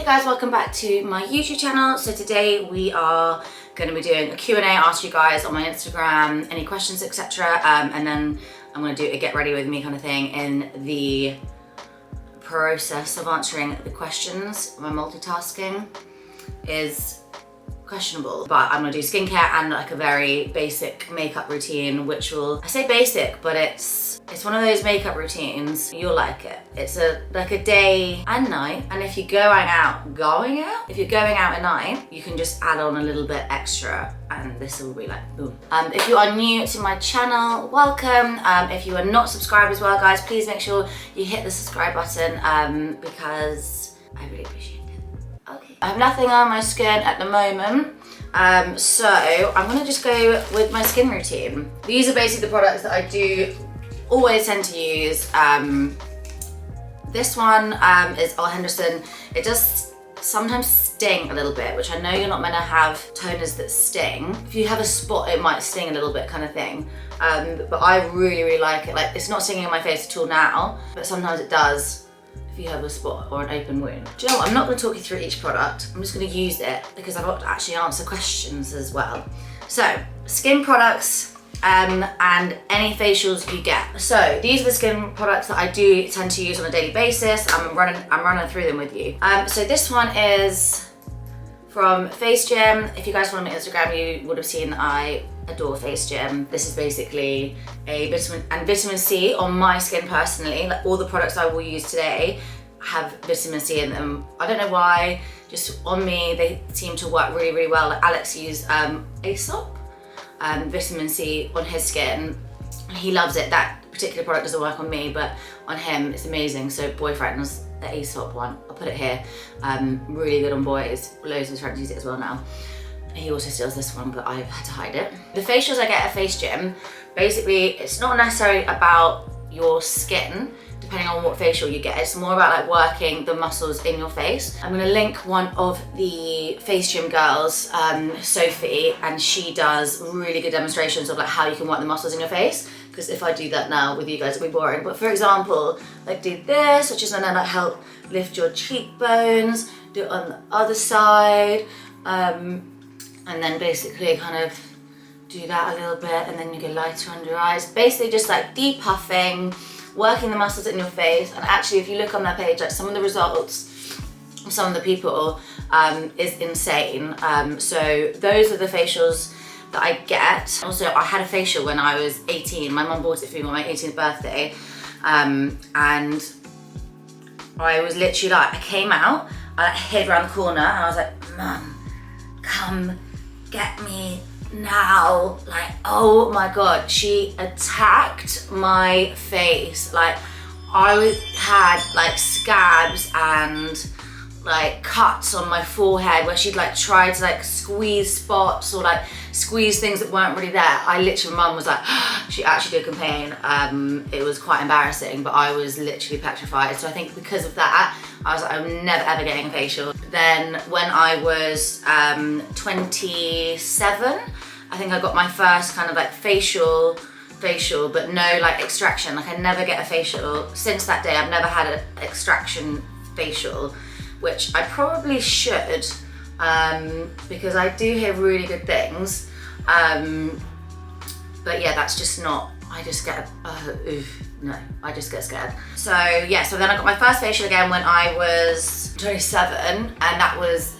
Hey guys, welcome back to my YouTube channel. So today we are going to be doing a Q&A, ask you guys on my Instagram any questions, etc. And then I'm going to do a get ready with me kind of thing in the process of answering the questions. My multitasking is questionable, but I'm gonna do skincare and like a very basic makeup routine, which will, I say basic, but it's one of those makeup routines, you'll like it. It's like a day and night, and if you're going out at night, you can just add on a little bit extra and this will be like boom. If you are new to my channel, welcome. If you are not subscribed as well, guys, please make sure you hit the subscribe button because I really appreciate it. Okay. I have nothing on my skin at the moment, so I'm gonna just go with my skin routine. These are basically the products that I do always tend to use. This one is Ole Henderson. It does sometimes sting a little bit, which I know you're not meant to have toners that sting. If you have a spot, it might sting a little bit kind of thing. But I really like it. Like, it's not stinging on my face at all now, but sometimes it does if you have a spot or an open wound. Do you know what? I'm not going to talk you through each product. I'm just going to use it because I've got to actually answer questions as well. So, skin products and any facials you get. So, these are the skin products that I do tend to use on a daily basis. I'm running through them with you. So this one is from Face Gym. If you guys follow me on Instagram, you would have seen I adore Face Gym. This is basically a vitamin C on my skin personally. Like, all the products I will use today have vitamin C in them. I don't know why, just on me they seem to work really, really well. Like, Alex used Aesop vitamin C on his skin. He loves it. That particular product doesn't work on me, but on him it's amazing. So Boyfriend's the Aesop one. I'll put it here. Really good on boys. Loads of his friends use it as well now. He also steals this one, but I've had to hide it. The facials I get at Face Gym, basically it's not necessarily about your skin, depending on what facial you get. It's more about like working the muscles in your face. I'm gonna link one of the Face Gym girls, Sophie, and she does really good demonstrations of like how you can work the muscles in your face. Because if I do that now with you guys, it'll be boring. But for example, like do this, which is gonna like help lift your cheekbones, do it on the other side, and then basically kind of do that a little bit, and then you get lighter under your eyes. Basically just like depuffing, working the muscles in your face. And actually, if you look on their page, like some of the results of some of the people is insane. So those are the facials that I get. Also, I had a facial when I was 18. My mum bought it for me on my 18th birthday. And I was literally like, I came out, I like hid around the corner and I was like, Mum, come get me now. Like, oh my God, she attacked my face. Like, I had like scabs and like cuts on my forehead where she'd like tried to like squeeze spots or like squeeze things that weren't really there. I literally, Mum was like, she actually did complain. It was quite embarrassing, but I was literally petrified. So I think because of that, I was like, I'm never ever getting a facial. Then when I was 27, I think I got my first kind of like facial, but no like extraction. Like, I never get a facial. Since that day, I've never had an extraction facial, which I probably should, because I do hear really good things. But yeah, that's just not, I just get, no, I just get scared. So yeah, so then I got my first facial again when I was 27, and that was,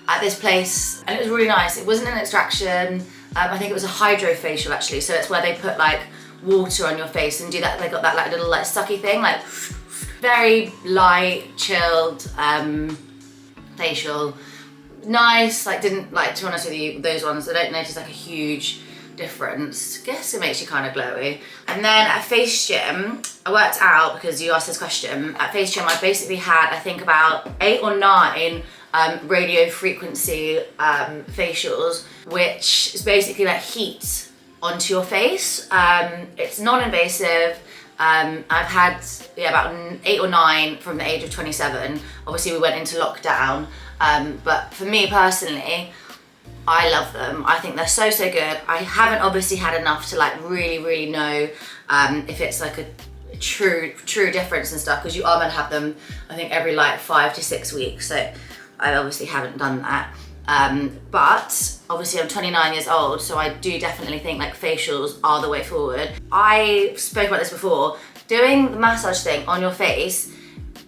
at this place, and it was really nice. It wasn't an extraction. I think it was a hydro facial actually. So it's where they put like water on your face and do that. They got that like little like sucky thing, like very light, chilled facial. Nice, like didn't, like, to be honest with you, those ones, I don't notice like a huge difference. Guess it makes you kind of glowy. And then at Face Gym, I worked out, because you asked this question, at Face Gym I basically had, I think about 8 or 9 radio frequency facials, which is basically like heat onto your face. It's non-invasive. I've had about 8 or 9 from the age of 27. Obviously we went into lockdown, but for me personally, I love them. I think they're so good. I haven't obviously had enough to like really know if it's like a true difference and stuff, because you are meant to have them, I think, every like 5 to 6 weeks. So I obviously haven't done that. But obviously I'm 29 years old, so I do definitely think like facials are the way forward. I spoke about this before. Doing the massage thing on your face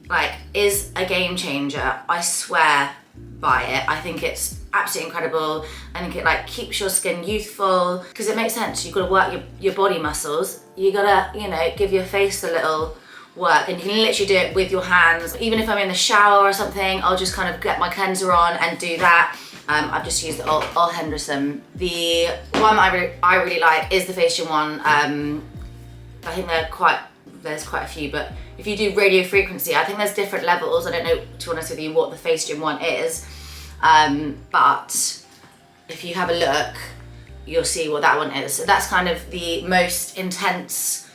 like is a game changer. I swear by it. I think it's absolutely incredible. I think it like keeps your skin youthful, because it makes sense. You've got to work your body muscles. You gotta, you know, give your face a little work, and you can literally do it with your hands. Even if I'm in the shower or something, I'll just kind of get my cleanser on and do that. I've just used the Ole Henderson. The one I really like is the Facial one. I think there's quite a few, but if you do radio frequency, I think there's different levels. I don't know, to be honest with you, what the Face Gym one is, but if you have a look, you'll see what that one is. So that's kind of the most intense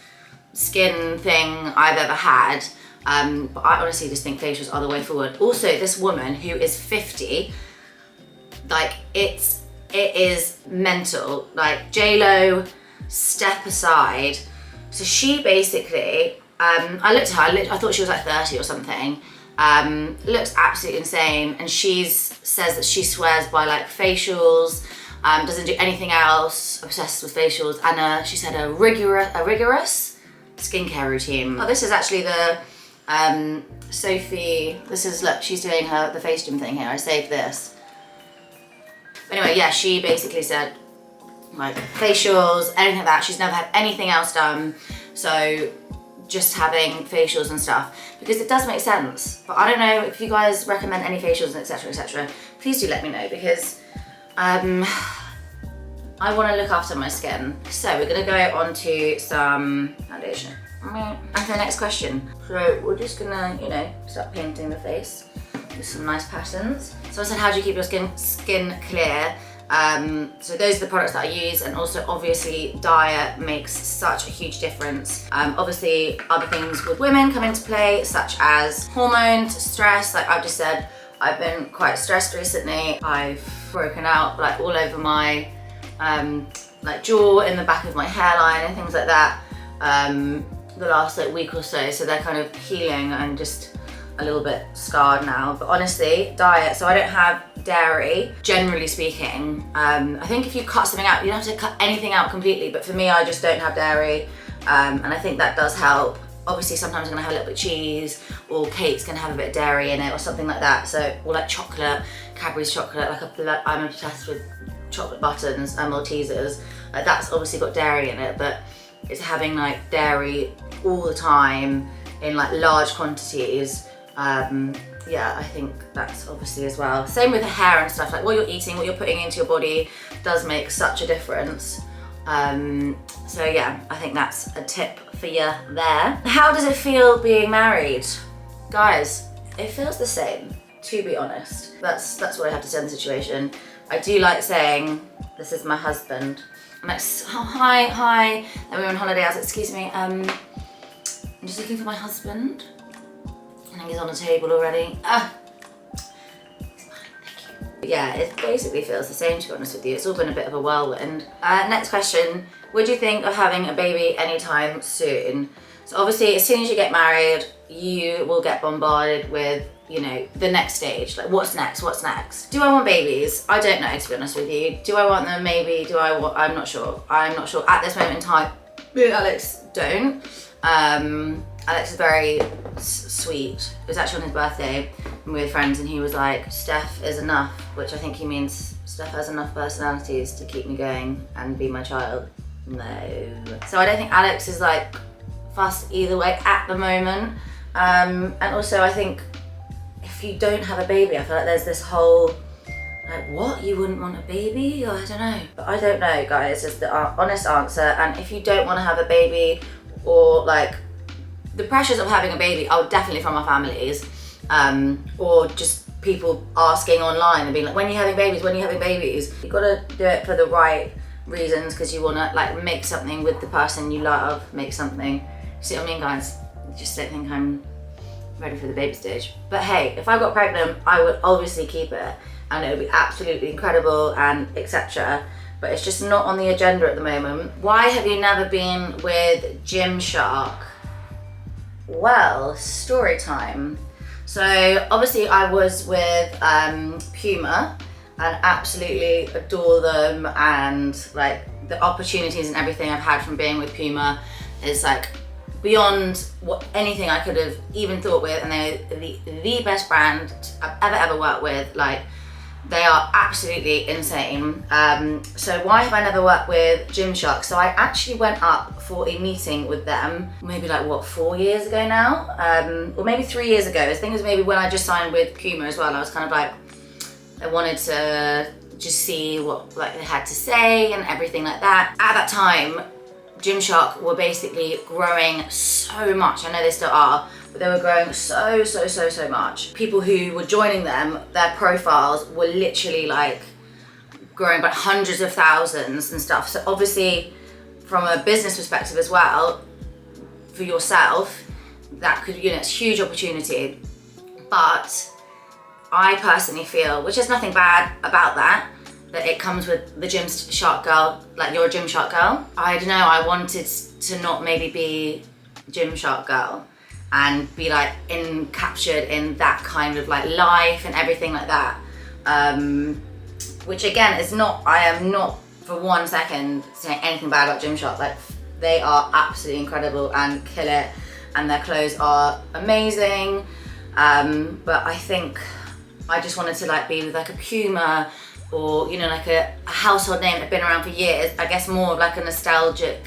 skin thing I've ever had. But I honestly just think facials are the way forward. Also, this woman who is 50, like it is mental. Like J-Lo, step aside. So she basically, I looked at her, I thought she was like 30 or something. Looks absolutely insane, and she says that she swears by like facials, doesn't do anything else, obsessed with facials, and she said a rigorous skincare routine. Oh, this is actually the Sophie, look, she's doing the Face Gym thing here. I saved this. Anyway, yeah, she basically said like facials, anything like that. She's never had anything else done. So just having facials and stuff, because it does make sense. But I don't know if you guys recommend any facials, etc, etc. Please do let me know, because I want to look after my skin. So we're gonna go on to some foundation. And the next question. So we're just gonna, you know, start painting the face with some nice patterns. So I said, how do you keep your skin clear? So those are the products that I use, and also obviously diet makes such a huge difference. Obviously other things with women come into play, such as hormones, stress. Like I've just said, I've been quite stressed recently. I've broken out like all over my like jaw, in the back of my hairline and things like that, the last like week or so. So they're kind of healing and just a little bit scarred now. But honestly, diet, so I don't have dairy, generally speaking. I think if you cut something out, you don't have to cut anything out completely, but for me, I just don't have dairy, and I think that does help. Obviously, sometimes I'm gonna have a little bit of cheese, or cake's gonna have a bit of dairy in it, or something like that. So, or like chocolate, Cadbury's chocolate, like I'm obsessed with chocolate buttons and Maltesers. That's obviously got dairy in it, but it's having like dairy all the time in like large quantities. Yeah, I think that's obviously as well. Same with the hair and stuff, like what you're eating, what you're putting into your body does make such a difference. So yeah, I think that's a tip for you there. How does it feel being married? Guys, it feels the same, to be honest. That's what I have to say in the situation. I do like saying, this is my husband. I'm like, oh, hi. And we were on holiday, I was like, excuse me, I'm just looking for my husband. I think he's on the table already. He's fine, thank you. Yeah, it basically feels the same, to be honest with you. It's all been a bit of a whirlwind. Next question, would you think of having a baby anytime soon? So obviously, as soon as you get married, you will get bombarded with, you know, the next stage. Like, what's next? What's next? Do I want babies? I don't know, to be honest with you. Do I want them? Maybe. Do I want? I'm not sure. I'm not sure at this moment in time. Me and Alex don't. Alex is very sweet. It was actually on his birthday, and we were friends, and he was like, Steph is enough, which I think he means Steph has enough personalities to keep me going and be my child. No. So I don't think Alex is like fussed either way at the moment. And also I think if you don't have a baby, I feel like there's this whole, like, what? You wouldn't want a baby? I don't know. But I don't know, guys, is the honest answer. And if you don't want to have a baby, or like the pressures of having a baby are definitely from our families, or just people asking online and being like, when are you having babies? When are you having babies? You gotta do it for the right reasons, because you wanna like make something with the person you love, make something. See what I mean, guys? I just don't think I'm ready for the baby stage. But hey, if I got pregnant, I would obviously keep it, and it would be absolutely incredible and etc. But it's just not on the agenda at the moment. Why have you never been with Gymshark? Well, story time. So obviously I was with Puma and absolutely adore them, and like the opportunities and everything I've had from being with Puma is like beyond what anything I could have even thought with, and they're the best brand I've ever worked with. Like, they are absolutely insane. So why have I never worked with Gymshark? So I actually went up for a meeting with them maybe like what, 4 years ago now? Or maybe 3 years ago. I think it was maybe when I just signed with Puma as well. I was kind of like, I wanted to just see what like they had to say and everything like that. At that time, Gymshark were basically growing so much. I know they still are, but they were growing so much. People who were joining them, their profiles were literally like growing by hundreds of thousands and stuff. So obviously from a business perspective as well, for yourself, that could, you know, it's a huge opportunity. But I personally feel, which is nothing bad about that it comes with the Gymshark girl, like you're a Gymshark girl. I don't know, I wanted to not maybe be Gymshark girl and be like captured in that kind of like life and everything like that. Which again is not, I am not for 1 second saying anything bad about Gymshark. Like, they are absolutely incredible and kill it, and their clothes are amazing. But I think I just wanted to like be with like a Puma, or, you know, like a household name that's been around for years. I guess more of like a nostalgic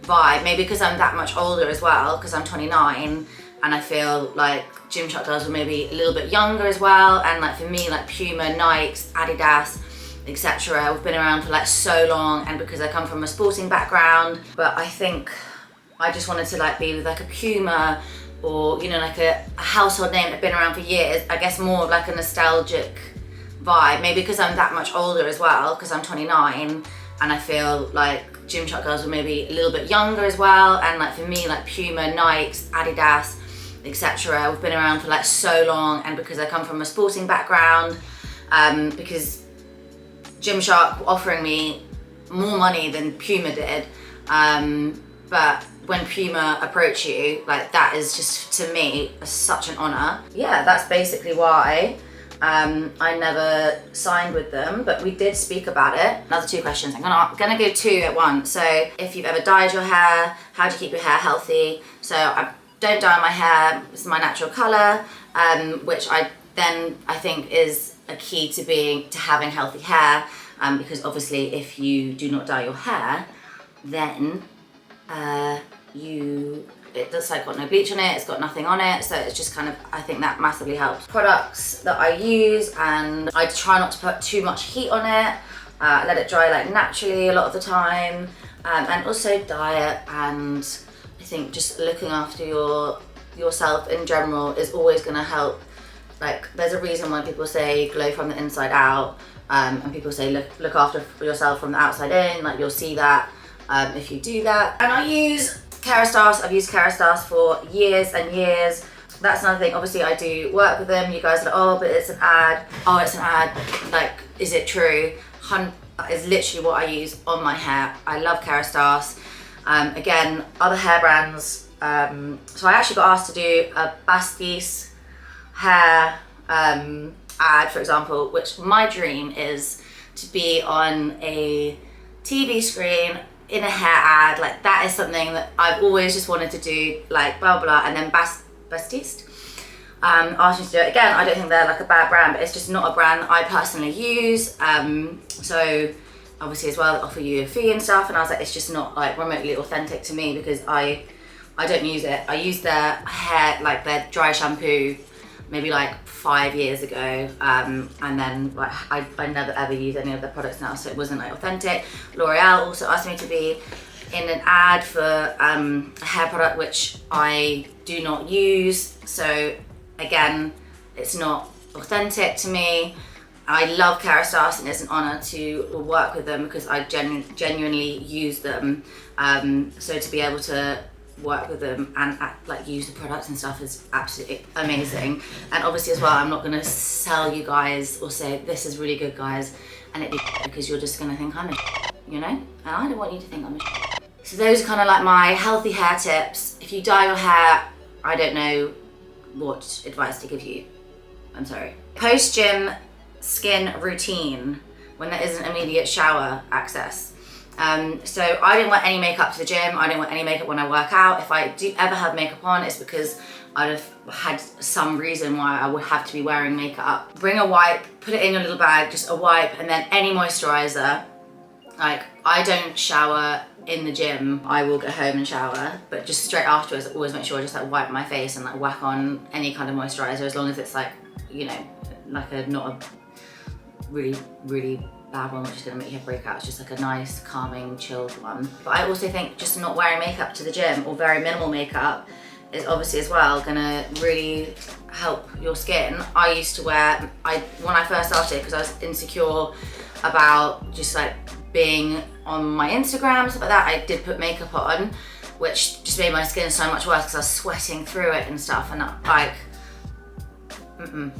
vibe, maybe because I'm that much older as well, because I'm 29, and I feel like Gymshark girls were maybe a little bit younger as well. And like for me, like Puma, Nikes, Adidas, etc. have been around for like so long, and because I come from a sporting background. But I think I just wanted to like be with like a Puma, or, you know, like a household name that's been around for years. I guess more of like a nostalgic vibe, maybe because I'm that much older as well, because I'm 29, and I feel like Gymshark girls were maybe a little bit younger as well. And like for me, like Puma, Nikes, Adidas, etc. have been around for like so long, and because I come from a sporting background, because Gymshark were offering me more money than Puma did, but when Puma approach you, like that is just, to me, such an honor. Yeah, that's basically why I never signed with them, but we did speak about it. Another 2 questions. I'm gonna go 2 at once. So if you've ever dyed your hair, how do you keep your hair healthy? So I don't dye my hair, it's my natural color, which I think is a key to having healthy hair, because obviously if you do not dye your hair, then it's like got no bleach on it, it's got nothing on it, so it's just kind of, I think that massively helps. Products that I use, and I try not to put too much heat on it, let it dry like naturally a lot of the time, and also diet, and I think just looking after yourself in general is always going to help. Like, there's a reason why people say glow from the inside out, and people say look after yourself from the outside in. Like, you'll see that if you do that. And I use Kerastase. I've used Kerastase for years and years. That's another thing. Obviously, I do work with them. You guys are like, oh, but it's an ad. Oh, it's an ad. Like, is it true? That is literally what I use on my hair. I love Kerastase. Again, other hair brands. So I actually got asked to do a Bastiste hair ad, for example, which my dream is to be on a TV screen in a hair ad. Like, that is something that I've always just wanted to do, like blah blah. And then Bastiste asked me to do it again. I don't think they're like a bad brand, but it's just not a brand I personally use. So obviously as well, they offer you a fee and stuff, and I was like, it's just not like remotely authentic to me, because I don't use it. I used their hair, like their dry shampoo, maybe like 5 years ago, and then like I never ever use any of their products now, so it wasn't like authentic. L'Oreal also asked me to be in an ad for a hair product which I do not use, so again, it's not authentic to me. I love Kerastase, and it's an honor to work with them because I genuinely use them. So to be able to work with them and like use the products and stuff is absolutely amazing. And obviously as well, I'm not going to sell you guys or say this is really good, guys, and it be because you're just going to think I'm a, you know, and I don't want you to think I'm a. So those are kind of like my healthy hair tips. If you dye your hair, I don't know what advice to give you. I'm sorry. Post-gym skin routine when there isn't immediate shower access. So I didn't wear any makeup to the gym. I didn't wear any makeup when I work out. If I do ever have makeup on, it's because I'd have had some reason why I would have to be wearing makeup. Bring a wipe, put it in your little bag, just a wipe, and then any moisturizer. Like, I don't shower in the gym. I will go home and shower, but just straight afterwards, I always make sure I just like wipe my face and like whack on any kind of moisturizer, as long as it's like, you know, like not a really, really bad one which is gonna make you have breakouts, just like a nice, calming, chilled one. But I also think just not wearing makeup to the gym, or very minimal makeup, is obviously as well gonna really help your skin. I used to wear, when I first started, because I was insecure about just like being on my Instagram and stuff like that, I did put makeup on, which just made my skin so much worse because I was sweating through it and stuff, and like,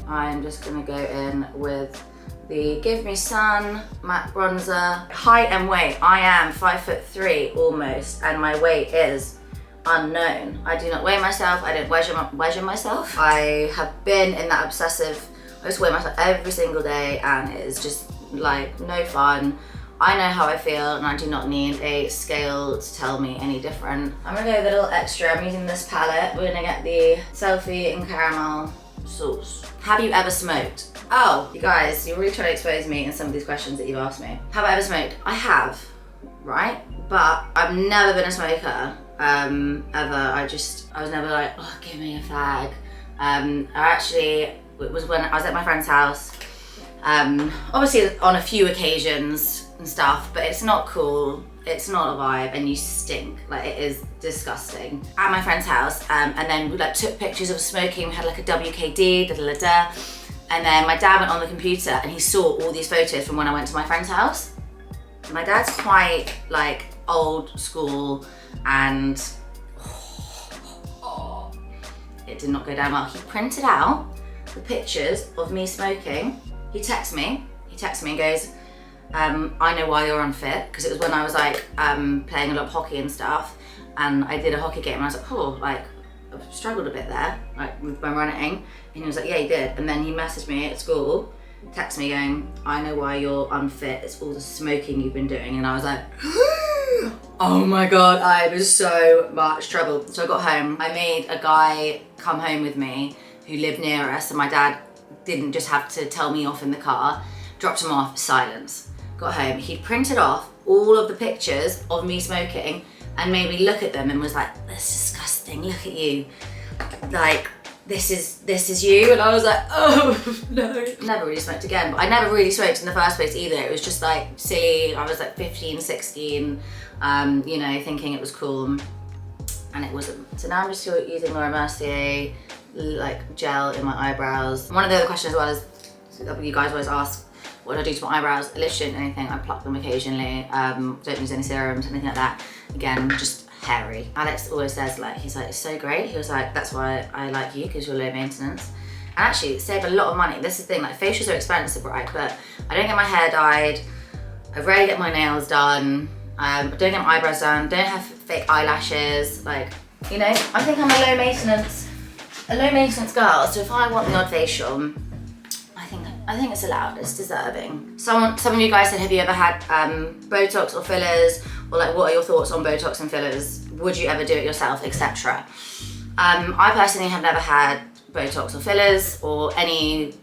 I'm just gonna go in with the Give Me Sun matte bronzer. Height and weight, I am 5'3" almost, and my weight is unknown. I do not weigh myself, I don't measure myself. I have been in that obsessive, I just weigh myself every single day, and it is just like no fun. I know how I feel, and I do not need a scale to tell me any different. I'm gonna go with a little extra. I'm using this palette. We're gonna get the Selfie and Caramel Sauce. Have you ever smoked? Oh, you guys, you're really trying to expose me in some of these questions that you've asked me. Have I ever smoked? I have, right? But I've never been a smoker, ever. I was never like, oh, give me a fag. It was when I was at my friend's house. Obviously on a few occasions and stuff, but it's not cool, it's not a vibe, and you stink. Like, it is disgusting. At my friend's house, and then we like took pictures of smoking. We had like a WKD, and then my dad went on the computer and he saw all these photos from when I went to my friend's house. My dad's quite like old school, and it did not go down well. He printed out the pictures of me smoking. He texts me and goes, I know why you're unfit, because it was when I was like playing a lot of hockey and stuff, and I did a hockey game and I was like, oh, like I've struggled a bit there, like with my running, and he was like, yeah, you did. And then he messaged me at school, texted me going, I know why you're unfit, it's all the smoking you've been doing. And I was like, oh my God, I was so much trouble. So I got home, I made a guy come home with me who lived near us, and my dad didn't just have to tell me off in the car, dropped him off, silence. Got home, he printed off all of the pictures of me smoking and made me look at them and was like, that's disgusting, look at you. Like, this is you. And I was like, oh no. Never really smoked again, but I never really smoked in the first place either. It was just like silly. I was like 15, 16, you know, thinking it was cool, and it wasn't. So now I'm just using Laura Mercier like gel in my eyebrows. One of the other questions was, you guys always ask, what do I do to my eyebrows? I literally don't do anything. I pluck them occasionally. Don't use any serums, anything like that. Again, just hairy. Alex always says, like, he's like, it's so great. He was like, that's why I like you, because you're low maintenance. And actually, save a lot of money. This is the thing, like, facials are expensive, right? But I don't get my hair dyed. I rarely get my nails done. I don't get my eyebrows done. Don't have fake eyelashes. Like, you know, I think I'm a low maintenance girl. So if I want the odd facial, I think it's allowed, it's deserving. Some of you guys said, have you ever had Botox or fillers? Or like, what are your thoughts on Botox and fillers? Would you ever do it yourself, etc.? I personally have never had Botox or fillers or any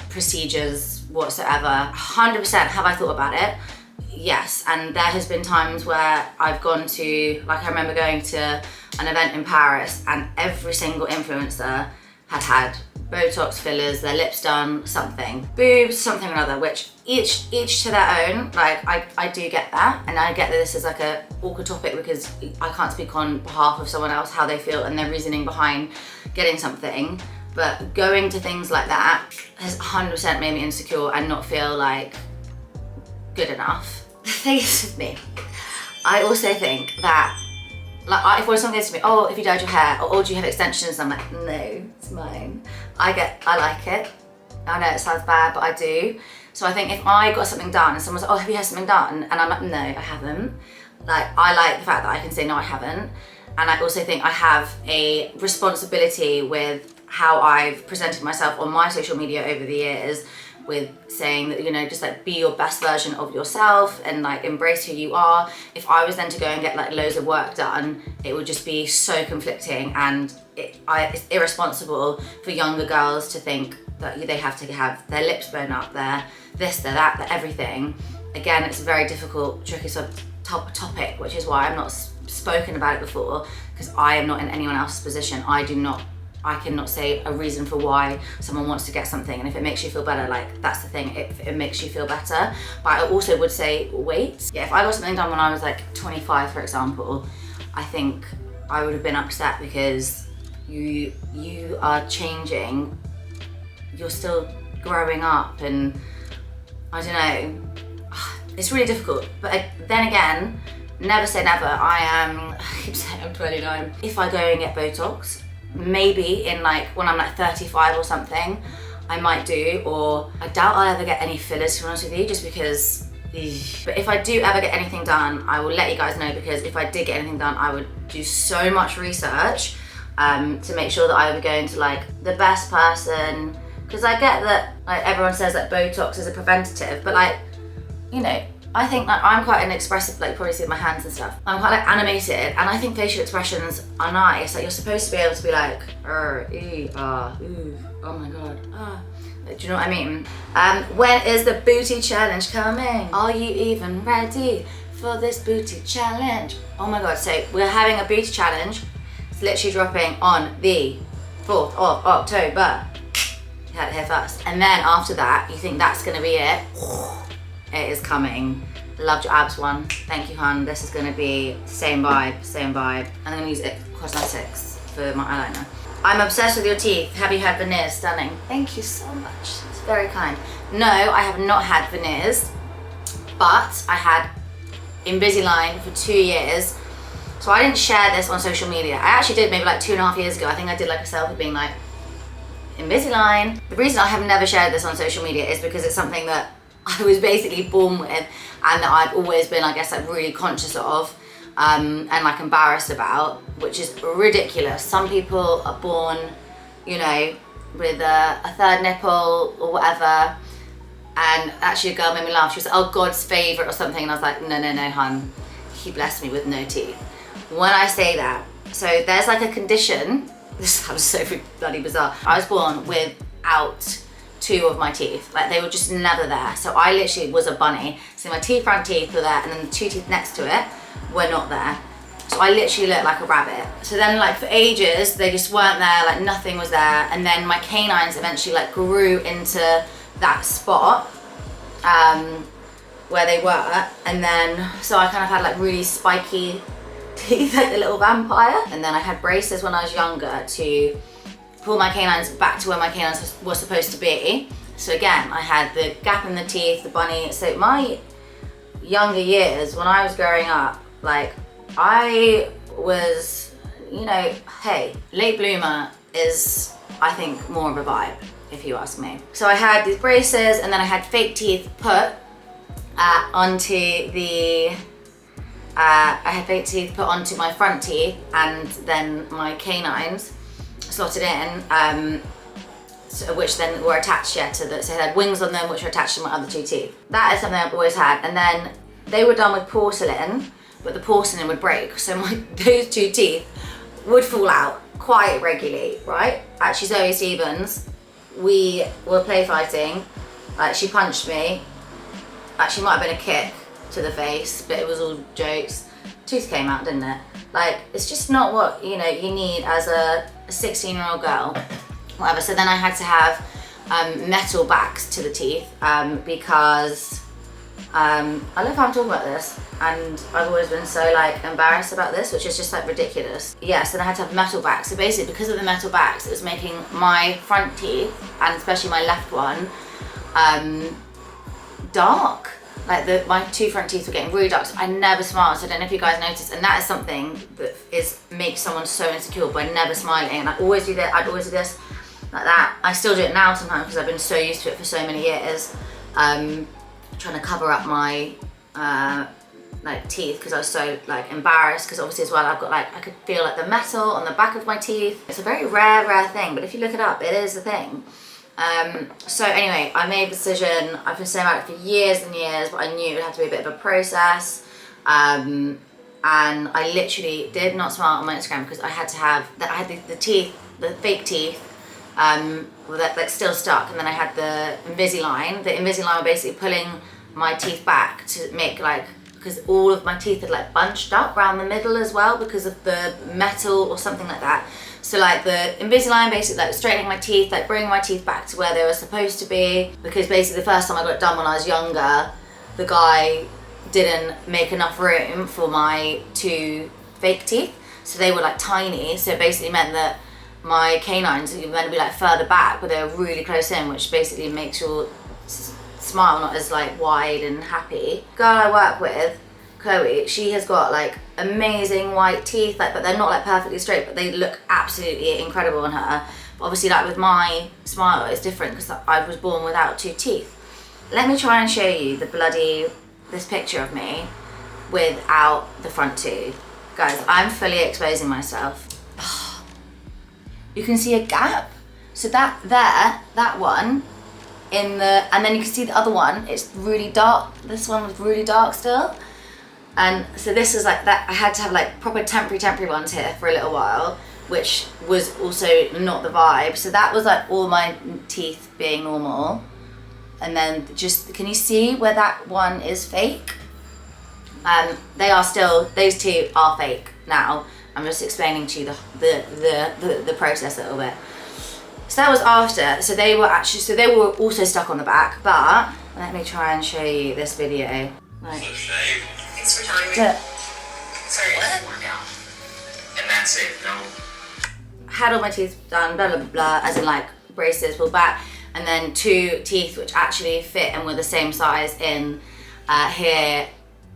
procedures whatsoever. 100% have I thought about it? Yes, and there has been times where I've gone to, like I remember going to an event in Paris and every single influencer had Botox, fillers, their lips done, something. Boobs, something or another, which each to their own. Like, I do get that, and I get that this is like a awkward topic because I can't speak on behalf of someone else, how they feel and their reasoning behind getting something. But going to things like that has 100% made me insecure and not feel like good enough. The thing is with me, I also think that, like, if someone says to me, oh, if you dyed your hair, or oh, do you have extensions? I'm like, no, it's mine. I like it. I know it sounds bad, but I do. So I think if I got something done and someone's like, oh, have you had something done? And I'm like, no, I haven't. Like, I like the fact that I can say, no, I haven't. And I also think I have a responsibility with how I've presented myself on my social media over the years, with saying that, you know, just like be your best version of yourself and like embrace who you are. If I was then to go and get like loads of work done, it would just be so conflicting, and it's irresponsible for younger girls to think that they have to have their lips blown up, their this, their that, their everything. Again, it's a very difficult, tricky sort of topic, which is why I've not spoken about it before, because I am not in anyone else's position. I cannot say a reason for why someone wants to get something, and if it makes you feel better, like that's the thing, if it makes you feel better. But I also would say wait. Yeah, if I got something done when I was like 25, for example, I think I would have been upset, because you are changing, you're still growing up, and I don't know, it's really difficult. But then again, never say never. I keep saying I'm 29. If I go and get Botox, maybe in like when I'm like 35 or something, I might do, or I doubt I'll ever get any fillers, to be honest with you, just because. But if I do ever get anything done, I will let you guys know, because if I did get anything done, I would do so much research to make sure that I would go into like the best person, because I get that like everyone says that Botox is a preventative, but like, you know, I think like I'm quite an expressive, like you probably see my hands and stuff. I'm quite like animated, and I think facial expressions are nice. Like you're supposed to be able to be like, ooh, oh my god, Do you know what I mean? When is the booty challenge coming? Are you even ready for this booty challenge? Oh my god, so we're having a booty challenge. It's literally dropping on the 4th of October. You had it here first. And then after that, you think that's gonna be it? It is coming. Loved your abs one. Thank you, hun. This is gonna be same vibe, same vibe. I'm gonna use it cosmetics for my eyeliner. I'm obsessed with your teeth. Have you had veneers? Stunning. Thank you so much. It's very kind. No, I have not had veneers, but I had Invisalign for 2 years. So I didn't share this on social media. I actually did maybe like 2.5 years ago. I think I did like a selfie being like, Invisalign. The reason I have never shared this on social media is because it's something that I was basically born with, and that I've always been, I guess, like really conscious of, and like embarrassed about, which is ridiculous. Some people are born, you know, with a 3rd nipple or whatever, and actually a girl made me laugh. She was like, oh, God's favourite or something, and I was like, no, hun, he blessed me with no teeth. When I say that, so there's like a condition, this sounds so bloody bizarre. I was born without 2 of my teeth, like they were just never there. So I literally was a bunny. So my front teeth were there, and then the 2 teeth next to it were not there. So I literally looked like a rabbit. So then like for ages, they just weren't there, like nothing was there. And then my canines eventually like grew into that spot where they were. And then, so I kind of had like really spiky teeth, like a little vampire. And then I had braces when I was younger to pull my canines back to where my canines were supposed to be. So again, I had the gap in the teeth, the bunny. So my younger years, when I was growing up, like I was, you know, hey, late bloomer is, I think, more of a vibe, if you ask me. So I had these braces, and then I had fake teeth put onto the, I had fake teeth put onto my front teeth, and then my canines slotted in, which then were attached to the, so they had wings on them which were attached to my other 2 teeth. That is something I've always had. And then they were done with porcelain, but the porcelain would break, so those 2 teeth would fall out quite regularly, right? Actually, Zoe Stevens, we were play fighting, she punched me. Actually, might have been a kick to the face, but it was all jokes. Tooth came out, didn't it? Like, it's just not what, you know, you need as a 16-year-old girl, whatever. So then I had to have metal backs to the teeth because I love how I'm talking about this, and I've always been so like embarrassed about this, which is just like ridiculous. Yeah, so then I had to have metal backs. So basically, because of the metal backs, it was making my front teeth, and especially my left one, dark. Like my 2 front teeth were getting really dark, so I never smiled. So I don't know if you guys noticed, and that is something that makes someone so insecure by never smiling. And I always do that, I'd always do this, like that. I still do it now sometimes because I've been so used to it for so many years. Trying to cover up my like teeth because I was so like embarrassed, because obviously as well I've got like, I could feel like the metal on the back of my teeth. It's a very rare thing, but if you look it up, it is a thing. So anyway, I made a decision. I've been saying about it for years and years, but I knew it would have to be a bit of a process. And I literally did not smile on my Instagram because I had to have, I had the teeth, the fake teeth, that still stuck, and then I had the Invisalign. The Invisalign were basically pulling my teeth back to make like, because all of my teeth had like bunched up around the middle as well because of the metal or something like that. So like the Invisalign basically like straightening my teeth, like bringing my teeth back to where they were supposed to be, because basically the first time I got it done when I was younger, the guy didn't make enough room for my 2 fake teeth, so they were like tiny, so it basically meant that my canines were meant to be like further back, but they were really close in, which basically makes your smile not as like wide and happy. Girl I work with, Chloe, she has got like amazing white teeth, like, but they're not like perfectly straight, but they look absolutely incredible on her. But obviously like with my smile it's different because I was born without 2 teeth. Let me try and show you this picture of me without the front 2. Guys, I'm fully exposing myself. You can see a gap. So that one in the, and then you can see the other one, it's really dark. This one was really dark still. And so this is like that, I had to have like proper temporary ones here for a little while, which was also not the vibe. So that was like all my teeth being normal. And then just, can you see where that one is fake? They are still, those 2 are fake now. I'm just explaining to you the process a little bit. So that was after, so they were also stuck on the back, but let me try and show you this video. Like, thanks for telling me. Sorry, it didn't work out. And that's it, no. Had all my teeth done, blah, blah, blah, blah, as in like braces pulled back, and then 2 teeth which actually fit and were the same size in here,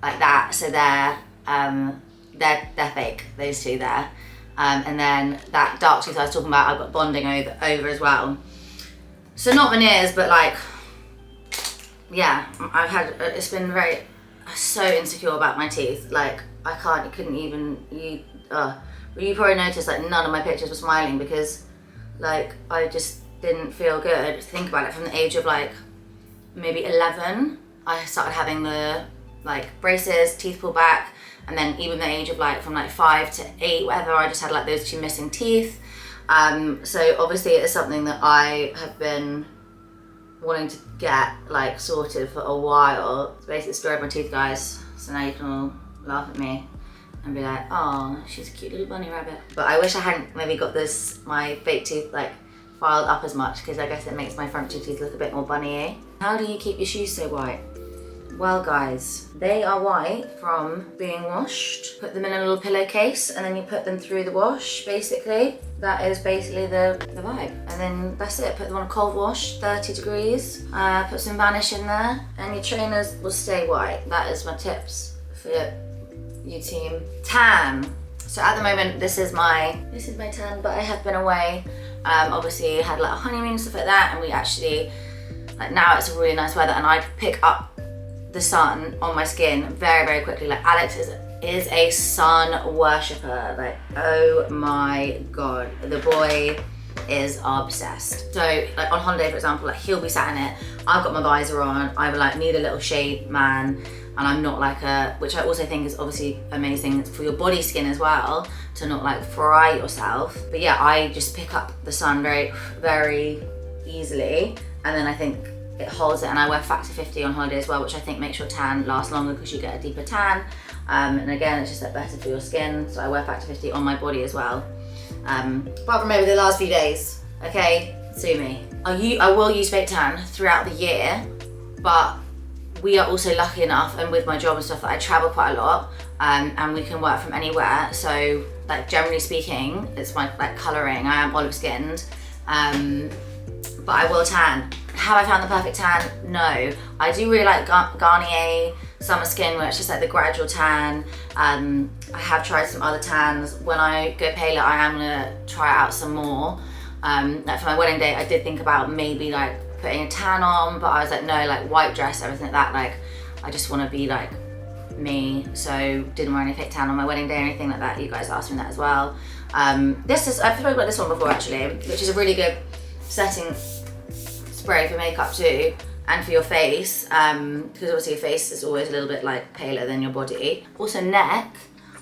like that, so they're fake, those 2 there. And then that dark tooth I was talking about, I've got bonding over as well. So not veneers, but like, yeah, it's been so insecure about my teeth. Like, you couldn't even, you probably noticed like none of my pictures were smiling because like, I just didn't feel good. Think about it, from the age of like, maybe 11, I started having the like braces, teeth pulled back, and then even the age of like from like 5 to 8, whatever, I just had like those 2 missing teeth. So obviously it is something that I have been wanting to get like sorted for a while. It's basically the story of my teeth, guys. So now you can all laugh at me and be like, oh, she's a cute little bunny rabbit. But I wish I hadn't maybe got my fake teeth like filed up as much, because I guess it makes my front 2 teeth look a bit more bunny-y. How do you keep your shoes so white? Well guys, they are white from being washed. Put them in a little pillowcase and then you put them through the wash, basically. That is basically the vibe. And then that's it, put them on a cold wash, 30 degrees. Put some vanish in there and your trainers will stay white. That is my tips for you team. Tan. So at the moment, this is my tan, but I have been away. Obviously had like a honeymoon and stuff like that, and we actually, like now it's really nice weather and I pick up the sun on my skin very quickly. Like Alex is a sun worshipper, like oh my god, the boy is obsessed. So like on holiday for example, like he'll be sat in it, I've got my visor on, I would like need a little shade man, and I'm not like which I also think is obviously amazing for your body skin as well, to not like fry yourself. But yeah, I just pick up the sun very easily, and then I think it holds it, and I wear factor 50 on holiday as well, which I think makes your tan last longer because you get a deeper tan. And again, it's just like better for your skin, so I wear factor 50 on my body as well. Apart from maybe the last few days, okay, sue me. I will use fake tan throughout the year, but we are also lucky enough, and with my job and stuff, that I travel quite a lot, and we can work from anywhere. So like generally speaking, it's my like colouring, I am olive skinned, but I will tan. Have I found the perfect tan? No. I do really like Garnier Summer Skin, where it's just like the gradual tan. I have tried some other tans. When I go paler, I am gonna try out some more. Like for my wedding day, I did think about maybe like putting a tan on, but I was like, no, like white dress, everything like that. Like, I just wanna be like me, so didn't wear any fake tan on my wedding day or anything like that. You guys asked me that as well. This is, I've spoken about this one before actually, which is a really good setting spray for makeup too, and for your face, because obviously your face is always a little bit like paler than your body. Also neck,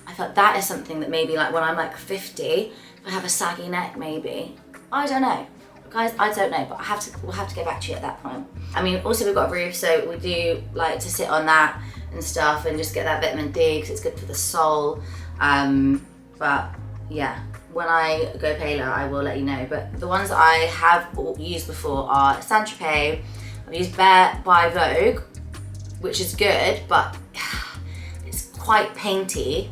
I thought that is something that maybe like when I'm like 50, if I have a saggy neck maybe, I don't know. Guys, I don't know, but we'll have to get back to you at that point. I mean, also we've got a roof, so we do like to sit on that and stuff and just get that vitamin D because it's good for the soul. But yeah, when I go paler, I will let you know. But the ones that I have used before are Saint Tropez. I've used Bare by Vogue, which is good, but it's quite painty.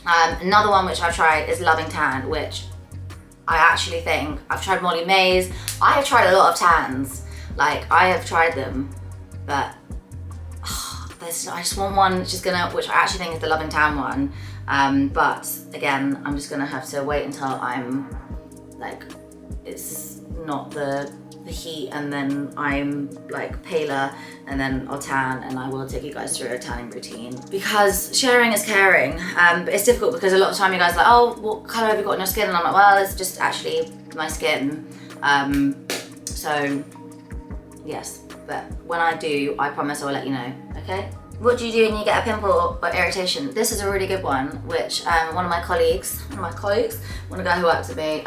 Another one which I've tried is Loving Tan, which I actually think, I've tried Molly May's. I have tried a lot of tans. Like, I have tried them, but I just want one which I actually think is the Loving Tan one. But again, I'm just gonna have to wait until I'm like, it's not the heat, and then I'm like paler, and then I'll tan, and I will take you guys through a tanning routine, because sharing is caring. But it's difficult because a lot of the time you guys are like, oh, what colour have you got on your skin? And I'm like, well, it's just actually my skin. So yes, but when I do, I promise I will let you know, okay? What do you do when you get a pimple or irritation? This is a really good one, which one of my colleagues, one guy who works with me,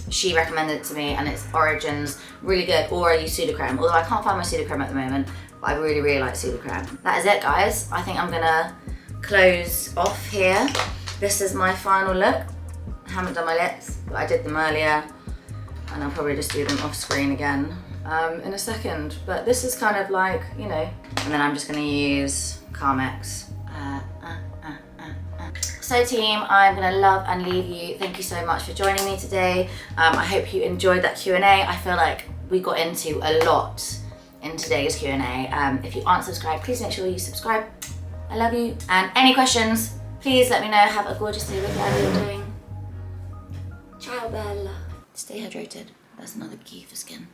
she recommended it to me, and it's Origins, really good, or I use Sudocreme, although I can't find my Sudocreme at the moment, but I really, really like Sudocreme. That is it, guys. I think I'm gonna close off here. This is my final look. I haven't done my lips, but I did them earlier, and I'll probably just do them off screen again in a second. But this is kind of like, you know, and then I'm just gonna use Carmex. So team, I'm gonna love and leave you. Thank you so much for joining me today. I hope you enjoyed that Q&A. I feel like we got into a lot in today's Q&A. If you aren't subscribed, please make sure you subscribe. I love you. And any questions, please let me know. Have a gorgeous day with whatever you're doing. Ciao, Bella. Stay hydrated. That's another key for skin.